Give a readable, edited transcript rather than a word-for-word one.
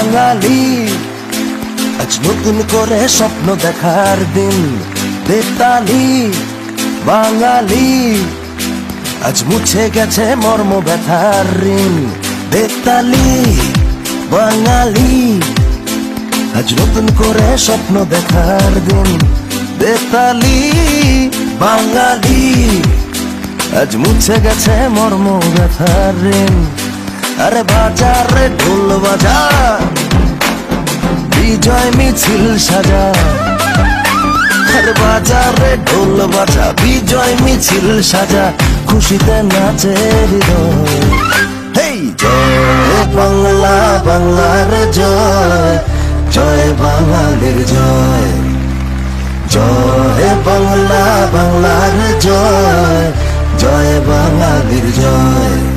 বাঙালি, আজ নতুন করে স্বপ্ন দেখার দিন। বেতালি বাঙালি, আজ মুছে গেছে মর্ম ব্যথার ঋণ। বেতালি বাঙালি, আজ নতুন করে স্বপ্ন দেখার দিন। বেতালি বাঙালি, আজ মুছে গেছে মর্ম ব্যথার ঋণ। আরে বাজারে ঢোল বাজা, বিজয় মিছিল সাজা। আরে বাজারে ঢোল বাজা, বিজয় মিছিল সাজা, খুশিতে নাচে হৃদয়। হেই জয় বাংলা, বাংলার জয়, জয় বাঙালির জয়। জয় বাংলা, বাংলার জয়, জয় বাঙালির জয়।